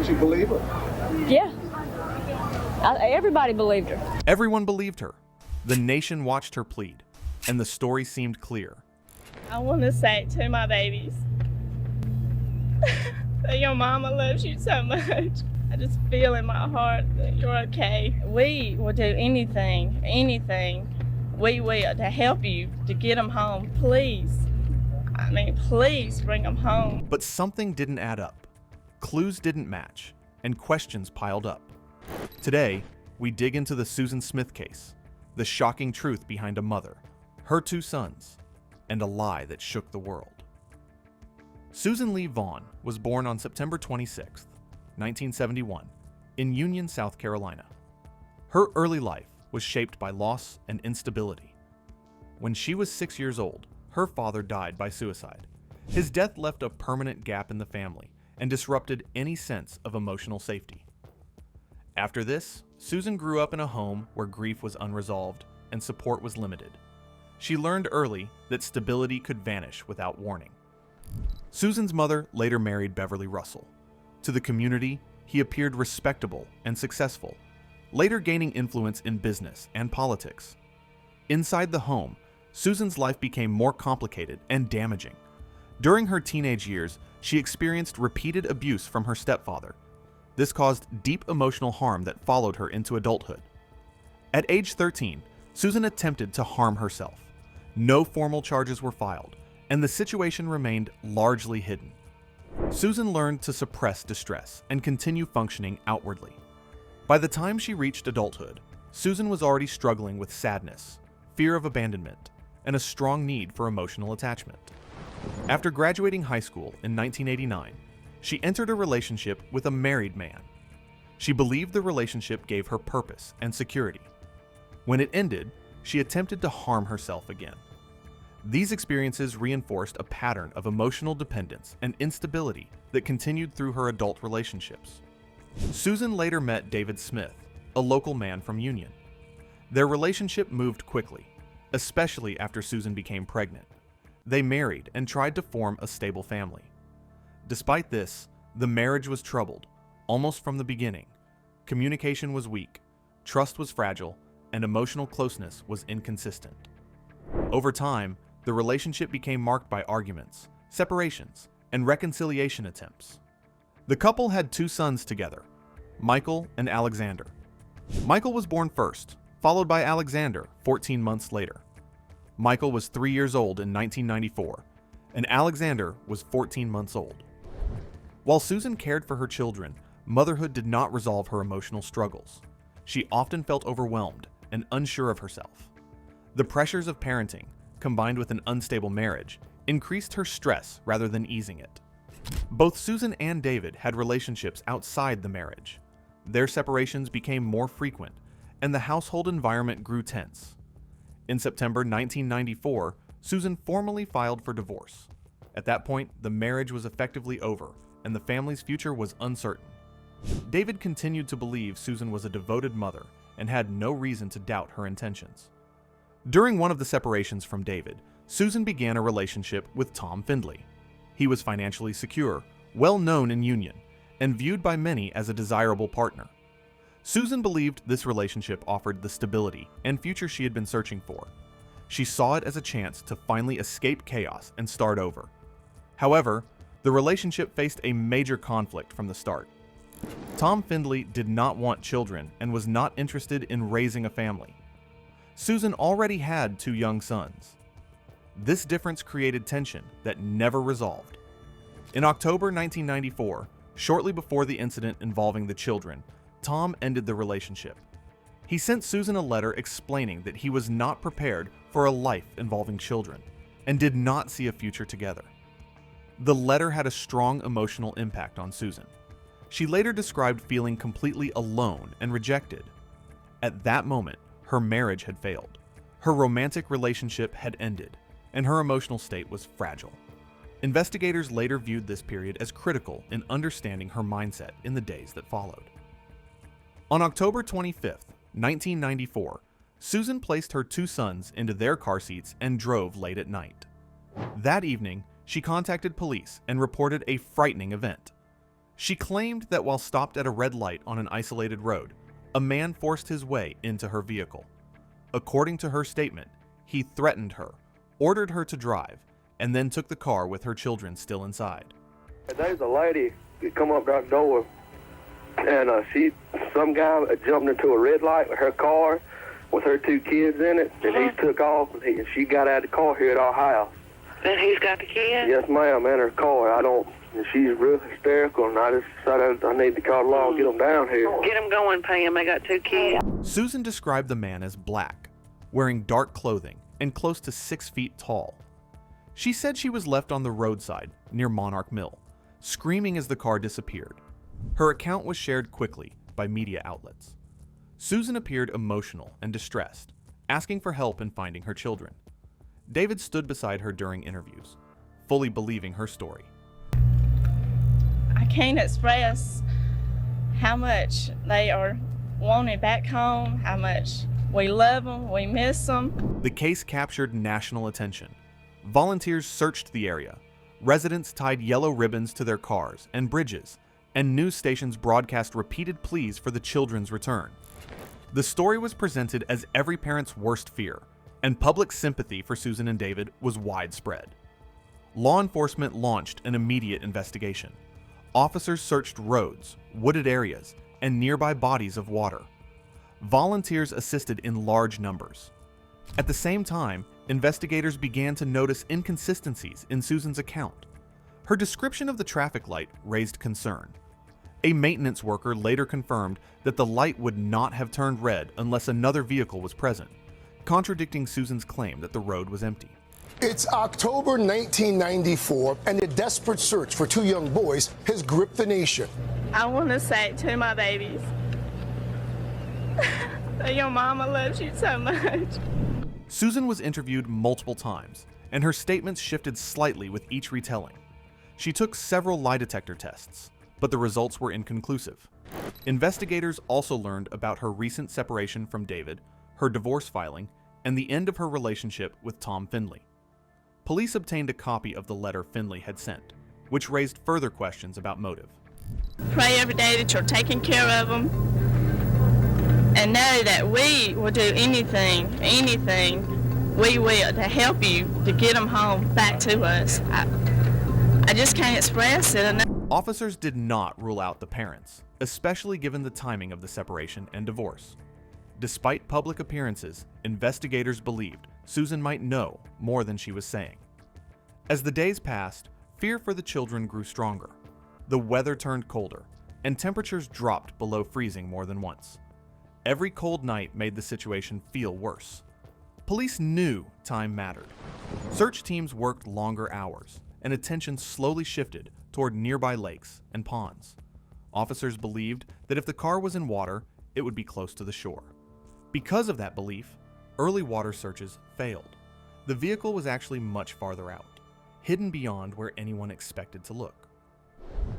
Did you believe her? Yeah. Everybody believed her. Everyone believed her. The nation watched her plead, and the story seemed clear. I want to say to my babies that your mama loves you so much. I just feel in my heart that you're okay. We will do anything we will to help you to get them home. Please bring them home. But something didn't add up. Clues didn't match, and questions piled up. Today, we dig into the Susan Smith case, the shocking truth behind a mother, her two sons, and a lie that shook the world. Susan Lee Vaughn was born on September 26, 1971, in Union, South Carolina. Her early life was shaped by loss and instability. When she was 6 years old, her father died by suicide. His death left a permanent gap in the family and disrupted any sense of emotional safety. After this, Susan grew up in a home where grief was unresolved and support was limited. She learned early that stability could vanish without warning. Susan's mother later married Beverly Russell. To the community, he appeared respectable and successful, later gaining influence in business and politics. Inside the home, Susan's life became more complicated and damaging. During her teenage years, she experienced repeated abuse from her stepfather. This caused deep emotional harm that followed her into adulthood. At age 13, Susan attempted to harm herself. No formal charges were filed, and the situation remained largely hidden. Susan learned to suppress distress and continue functioning outwardly. By the time she reached adulthood, Susan was already struggling with sadness, fear of abandonment, and a strong need for emotional attachment. After graduating high school in 1989, she entered a relationship with a married man. She believed the relationship gave her purpose and security. When it ended, she attempted to harm herself again. These experiences reinforced a pattern of emotional dependence and instability that continued through her adult relationships. Susan later met David Smith, a local man from Union. Their relationship moved quickly, especially after Susan became pregnant. They married and tried to form a stable family. Despite this, the marriage was troubled, almost from the beginning. Communication was weak, trust was fragile, and emotional closeness was inconsistent. Over time, the relationship became marked by arguments, separations, and reconciliation attempts. The couple had two sons together, Michael and Alexander. Michael was born first, followed by Alexander 14 months later. Michael was 3 years old in 1994, and Alexander was 14 months old. While Susan cared for her children, motherhood did not resolve her emotional struggles. She often felt overwhelmed and unsure of herself. The pressures of parenting, combined with an unstable marriage, increased her stress rather than easing it. Both Susan and David had relationships outside the marriage. Their separations became more frequent, and the household environment grew tense. In September 1994, Susan formally filed for divorce. At that point, the marriage was effectively over, and the family's future was uncertain. David continued to believe Susan was a devoted mother and had no reason to doubt her intentions. During one of the separations from David, Susan began a relationship with Tom Findley. He was financially secure, well known in Union, and viewed by many as a desirable partner. Susan believed this relationship offered the stability and future she had been searching for. She saw it as a chance to finally escape chaos and start over. However, the relationship faced a major conflict from the start. Tom Findley did not want children and was not interested in raising a family. Susan already had two young sons. This difference created tension that never resolved. In October 1994, shortly before the incident involving the children, Tom ended the relationship. He sent Susan a letter explaining that he was not prepared for a life involving children and did not see a future together. The letter had a strong emotional impact on Susan. She later described feeling completely alone and rejected. At that moment, her marriage had failed. Her romantic relationship had ended, and her emotional state was fragile. Investigators later viewed this period as critical in understanding her mindset in the days that followed. On October 25, 1994, Susan placed her two sons into their car seats and drove late at night. That evening, she contacted police and reported a frightening event. She claimed that while stopped at a red light on an isolated road, a man forced his way into her vehicle. According to her statement, he threatened her, ordered her to drive, and then took the car with her children still inside. There's a lady that come up that door, and some guy jumped into a red light with her car with her 2 kids in it, and he took off, and she got out of the car here at our house. And he's got the kids? Yes, ma'am, in her car. And she's real hysterical, and I just decided I need to call the law and get them down here. Get them going, Pam. They got 2 kids. Susan described the man as black, wearing dark clothing, and close to 6 feet tall. She said she was left on the roadside near Monarch Mill, screaming as the car disappeared. Her account was shared quickly by media outlets. Susan appeared emotional and distressed, asking for help in finding her children. David stood beside her during interviews, fully believing her story. I can't express how much they are wanted back home, how much we love them, we miss them. The case captured national attention. Volunteers searched the area. Residents tied yellow ribbons to their cars and bridges, and news stations broadcast repeated pleas for the children's return. The story was presented as every parent's worst fear, and public sympathy for Susan and David was widespread. Law enforcement launched an immediate investigation. Officers searched roads, wooded areas, and nearby bodies of water. Volunteers assisted in large numbers. At the same time, investigators began to notice inconsistencies in Susan's account. Her description of the traffic light raised concern. A maintenance worker later confirmed that the light would not have turned red unless another vehicle was present, contradicting Susan's claim that the road was empty. It's October 1994, and a desperate search for 2 young boys has gripped the nation. I want to say to my babies that your mama loves you so much. Susan was interviewed multiple times, and her statements shifted slightly with each retelling. She took several lie detector tests, but the results were inconclusive. Investigators also learned about her recent separation from David, her divorce filing, and the end of her relationship with Tom Finley. Police obtained a copy of the letter Finley had sent, which raised further questions about motive. Pray every day that you're taking care of them, and know that we will do anything we will to help you to get them home back to us. I just can't express it enough. Officers did not rule out the parents, especially given the timing of the separation and divorce. Despite public appearances, investigators believed Susan might know more than she was saying. As the days passed, fear for the children grew stronger. The weather turned colder, and temperatures dropped below freezing more than once. Every cold night made the situation feel worse. Police knew time mattered. Search teams worked longer hours, and attention slowly shifted toward nearby lakes and ponds. Officers believed that if the car was in water, it would be close to the shore. Because of that belief, early water searches failed. The vehicle was actually much farther out, hidden beyond where anyone expected to look.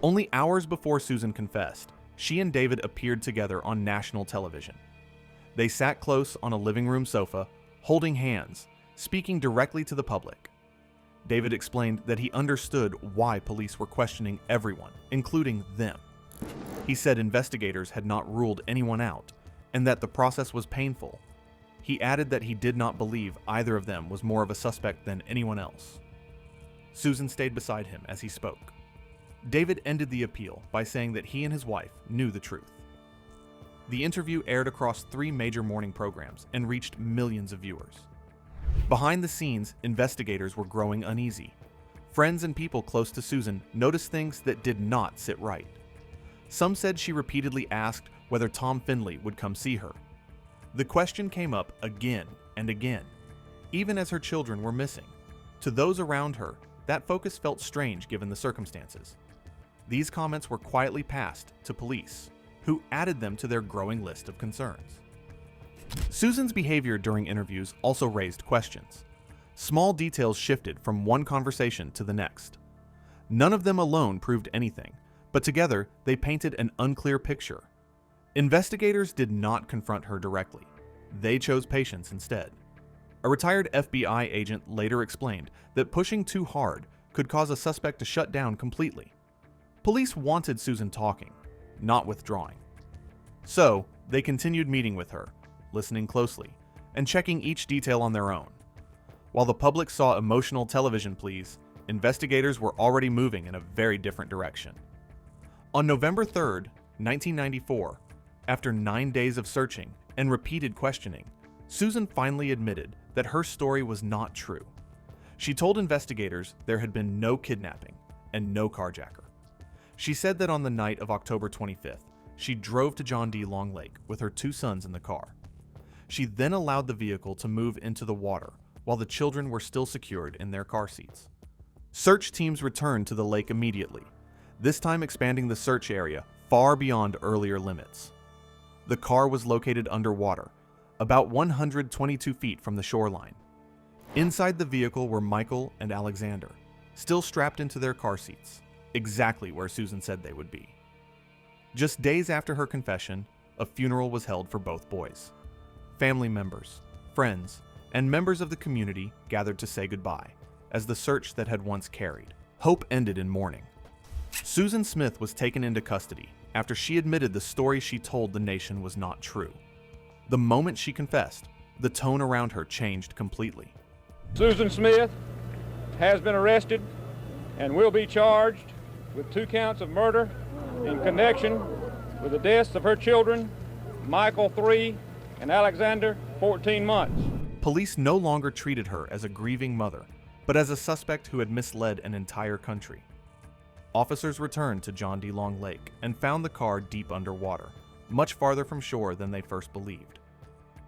Only hours before Susan confessed, she and David appeared together on national television. They sat close on a living room sofa, holding hands, speaking directly to the public. David explained that he understood why police were questioning everyone, including them. He said investigators had not ruled anyone out, and that the process was painful. He added that he did not believe either of them was more of a suspect than anyone else. Susan stayed beside him as he spoke. David ended the appeal by saying that he and his wife knew the truth. The interview aired across 3 major morning programs and reached millions of viewers. Behind the scenes, investigators were growing uneasy. Friends and people close to Susan noticed things that did not sit right. Some said she repeatedly asked whether Tom Finley would come see her. The question came up again and again, even as her children were missing. To those around her, that focus felt strange given the circumstances. These comments were quietly passed to police, who added them to their growing list of concerns. Susan's behavior during interviews also raised questions. Small details shifted from one conversation to the next. None of them alone proved anything, but together they painted an unclear picture. Investigators did not confront her directly. They chose patience instead. A retired FBI agent later explained that pushing too hard could cause a suspect to shut down completely. Police wanted Susan talking, not withdrawing. So, they continued meeting with her, listening closely, and checking each detail on their own. While the public saw emotional television pleas, investigators were already moving in a very different direction. On November 3rd, 1994, after 9 days of searching and repeated questioning, Susan finally admitted that her story was not true. She told investigators there had been no kidnapping and no carjacker. She said that on the night of October 25th, she drove to John D. Long Lake with her 2 sons in the car. She then allowed the vehicle to move into the water while the children were still secured in their car seats. Search teams returned to the lake immediately, this time expanding the search area far beyond earlier limits. The car was located underwater, about 122 feet from the shoreline. Inside the vehicle were Michael and Alexander, still strapped into their car seats, exactly where Susan said they would be. Just days after her confession, a funeral was held for both boys. Family members, friends, and members of the community gathered to say goodbye, as the search that had once carried. Hope ended in mourning. Susan Smith was taken into custody after she admitted the story she told the nation was not true. The moment she confessed, the tone around her changed completely. Susan Smith has been arrested and will be charged with 2 counts of murder in connection with the deaths of her children, Michael 3 and Alexander 14 months. Police no longer treated her as a grieving mother, but as a suspect who had misled an entire country. Officers returned to John D. Long Lake and found the car deep underwater, much farther from shore than they first believed.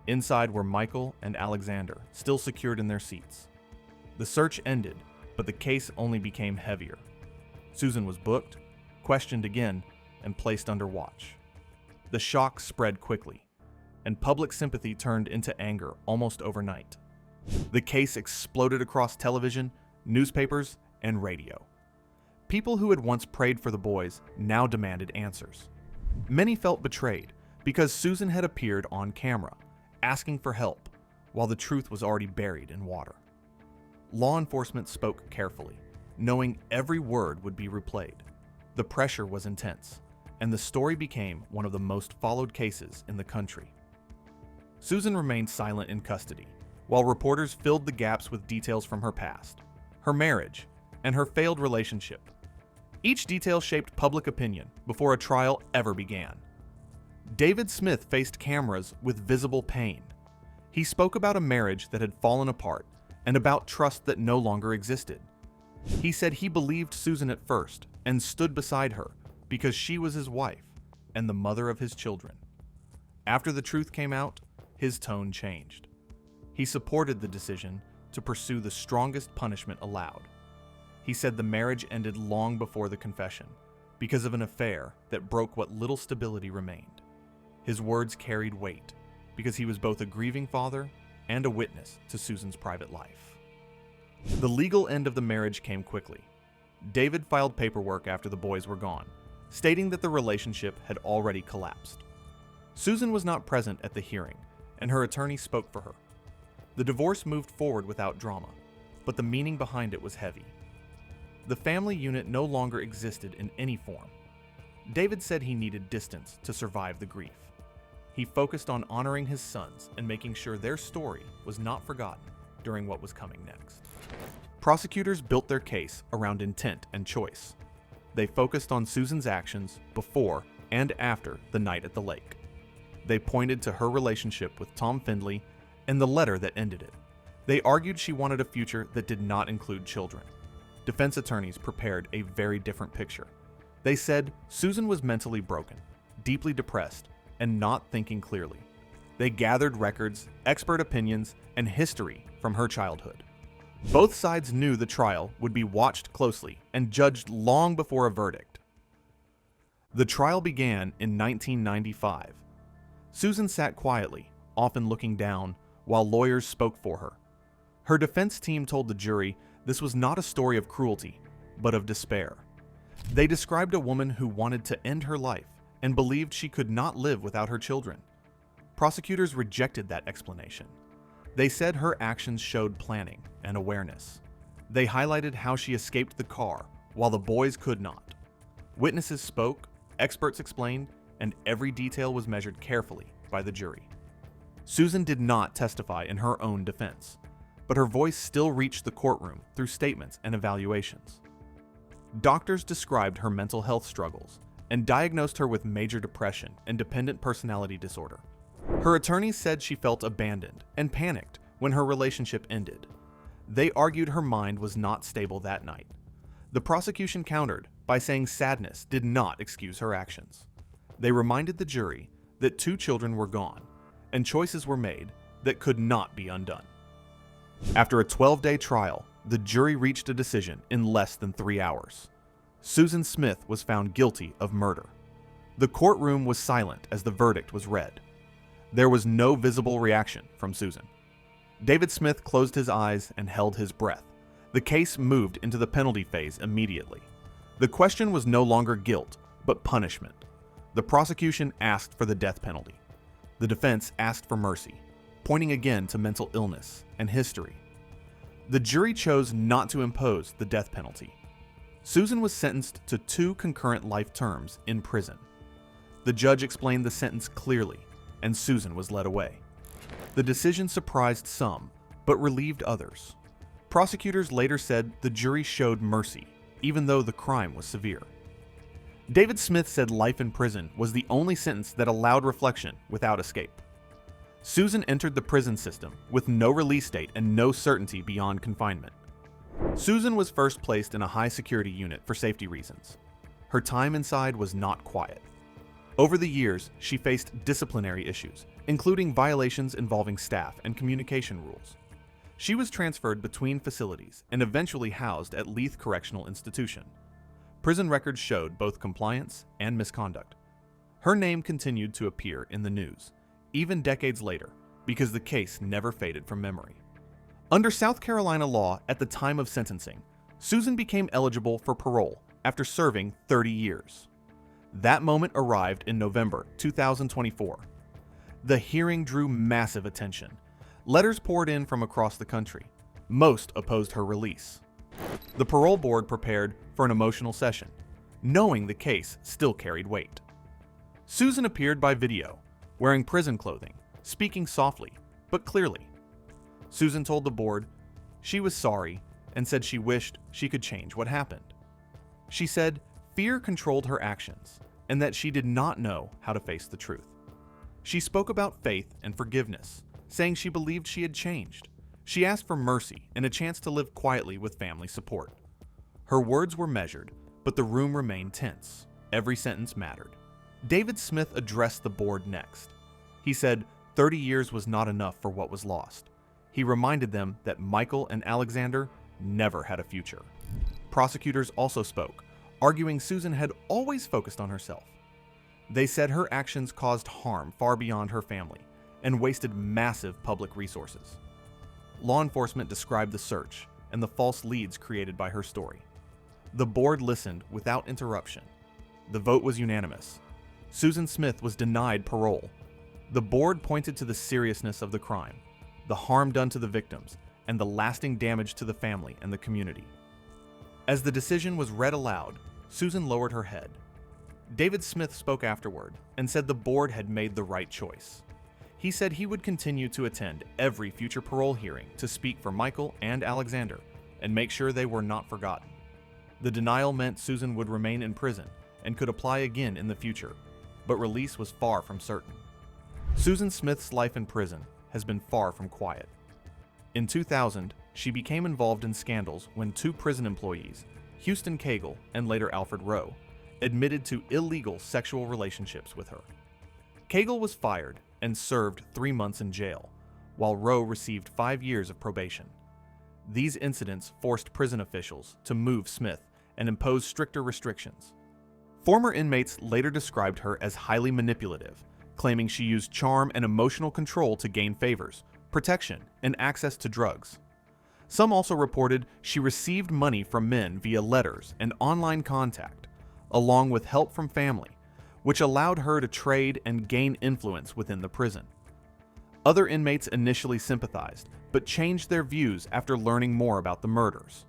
Inside were Michael and Alexander, still secured in their seats. The search ended, but the case only became heavier. Susan was booked, questioned again, and placed under watch. The shock spread quickly, and public sympathy turned into anger almost overnight. The case exploded across television, newspapers, and radio. People who had once prayed for the boys now demanded answers. Many felt betrayed because Susan had appeared on camera, asking for help, while the truth was already buried in water. Law enforcement spoke carefully, knowing every word would be replayed. The pressure was intense, and the story became one of the most followed cases in the country. Susan remained silent in custody, while reporters filled the gaps with details from her past, her marriage, and her failed relationship. Each detail shaped public opinion before a trial ever began. David Smith faced cameras with visible pain. He spoke about a marriage that had fallen apart and about trust that no longer existed. He said he believed Susan at first and stood beside her because she was his wife and the mother of his children. After the truth came out, his tone changed. He supported the decision to pursue the strongest punishment allowed. He said the marriage ended long before the confession because of an affair that broke what little stability remained. His words carried weight because he was both a grieving father and a witness to Susan's private life. The legal end of the marriage came quickly. David filed paperwork after the boys were gone, stating that the relationship had already collapsed. Susan was not present at the hearing, and her attorney spoke for her. The divorce moved forward without drama, but the meaning behind it was heavy. The family unit no longer existed in any form. David said he needed distance to survive the grief. He focused on honoring his sons and making sure their story was not forgotten during what was coming next. Prosecutors built their case around intent and choice. They focused on Susan's actions before and after the night at the lake. They pointed to her relationship with Tom Findley and the letter that ended it. They argued she wanted a future that did not include children. Defense attorneys prepared a very different picture. They said Susan was mentally broken, deeply depressed, and not thinking clearly. They gathered records, expert opinions, and history from her childhood. Both sides knew the trial would be watched closely and judged long before a verdict. The trial began in 1995. Susan sat quietly, often looking down, while lawyers spoke for her. Her defense team told the jury this was not a story of cruelty, but of despair. They described a woman who wanted to end her life and believed she could not live without her children. Prosecutors rejected that explanation. They said her actions showed planning and awareness. They highlighted how she escaped the car while the boys could not. Witnesses spoke, experts explained, and every detail was measured carefully by the jury. Susan did not testify in her own defense, but her voice still reached the courtroom through statements and evaluations. Doctors described her mental health struggles and diagnosed her with major depression and dependent personality disorder. Her attorneys said she felt abandoned and panicked when her relationship ended. They argued her mind was not stable that night. The prosecution countered by saying sadness did not excuse her actions. They reminded the jury that 2 children were gone and choices were made that could not be undone. After a 12-day trial, the jury reached a decision in less than 3 hours. Susan Smith was found guilty of murder. The courtroom was silent as the verdict was read. There was no visible reaction from Susan. David Smith closed his eyes and held his breath. The case moved into the penalty phase immediately. The question was no longer guilt, but punishment. The prosecution asked for the death penalty. The defense asked for mercy, pointing again to mental illness and history. The jury chose not to impose the death penalty. Susan was sentenced to 2 concurrent life terms in prison. The judge explained the sentence clearly, and Susan was led away. The decision surprised some, but relieved others. Prosecutors later said the jury showed mercy, even though the crime was severe. David Smith said life in prison was the only sentence that allowed reflection without escape. Susan entered the prison system with no release date and no certainty beyond confinement. Susan was first placed in a high-security unit for safety reasons. Her time inside was not quiet. Over the years, she faced disciplinary issues, including violations involving staff and communication rules. She was transferred between facilities and eventually housed at Leith Correctional Institution. Prison records showed both compliance and misconduct. Her name continued to appear in the news, even decades later, because the case never faded from memory. Under South Carolina law at the time of sentencing, Susan became eligible for parole after serving 30 years. That moment arrived in November 2024. The hearing drew massive attention. Letters poured in from across the country. Most opposed her release. The parole board prepared for an emotional session, knowing the case still carried weight. Susan appeared by video, wearing prison clothing, speaking softly, but clearly. Susan told the board she was sorry and said she wished she could change what happened. She said fear controlled her actions and that she did not know how to face the truth. She spoke about faith and forgiveness, saying she believed she had changed. She asked for mercy and a chance to live quietly with family support. Her words were measured, but the room remained tense. Every sentence mattered. David Smith addressed the board next. He said 30 years was not enough for what was lost. He reminded them that Michael and Alexander never had a future. Prosecutors also spoke, arguing Susan had always focused on herself. They said her actions caused harm far beyond her family and wasted massive public resources. Law enforcement described the search and the false leads created by her story. The board listened without interruption. The vote was unanimous. Susan Smith was denied parole. The board pointed to the seriousness of the crime, the harm done to the victims, and the lasting damage to the family and the community. As the decision was read aloud, Susan lowered her head. David Smith spoke afterward and said the board had made the right choice. He said he would continue to attend every future parole hearing to speak for Michael and Alexander and make sure they were not forgotten. The denial meant Susan would remain in prison and could apply again in the future, but release was far from certain. Susan Smith's life in prison has been far from quiet. In 2000, she became involved in scandals when 2 prison employees, Houston Cagle and later Alfred Rowe, admitted to illegal sexual relationships with her. Cagle was fired and served 3 months in jail, while Rowe received 5 years of probation. These incidents forced prison officials to move Smith and impose stricter restrictions. Former inmates later described her as highly manipulative, claiming she used charm and emotional control to gain favors, protection, and access to drugs. Some also reported she received money from men via letters and online contact, along with help from family, which allowed her to trade and gain influence within the prison. Other inmates initially sympathized, but changed their views after learning more about the murders.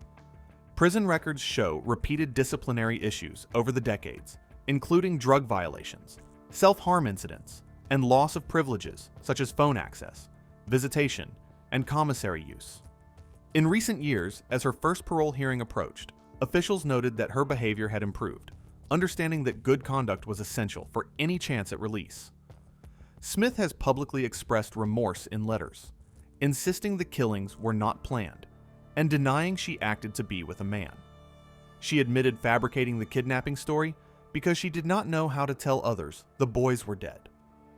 Prison records show repeated disciplinary issues over the decades, including drug violations, self-harm incidents, and loss of privileges such as phone access, visitation, and commissary use. In recent years, as her first parole hearing approached, officials noted that her behavior had improved, understanding that good conduct was essential for any chance at release. Smith has publicly expressed remorse in letters, insisting the killings were not planned, and denying she acted to be with a man. She admitted fabricating the kidnapping story because she did not know how to tell others the boys were dead,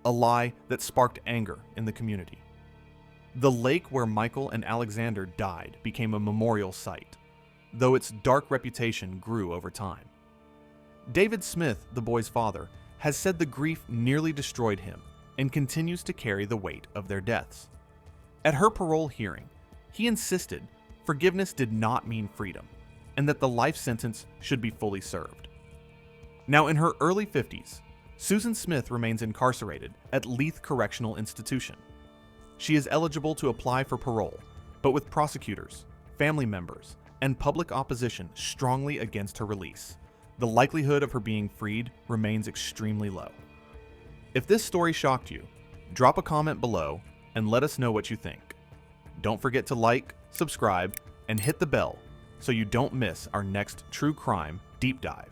a lie that sparked anger in the community. The lake where Michael and Alexander died became a memorial site, though its dark reputation grew over time. David Smith, the boy's father, has said the grief nearly destroyed him and continues to carry the weight of their deaths. At her parole hearing, he insisted forgiveness did not mean freedom, and that the life sentence should be fully served. Now, in her early 50s, Susan Smith remains incarcerated at Leith Correctional Institution. She is eligible to apply for parole, but with prosecutors, family members, and public opposition strongly against her release, the likelihood of her being freed remains extremely low. If this story shocked you, drop a comment below and let us know what you think. Don't forget to like, subscribe, and hit the bell so you don't miss our next true crime deep dive.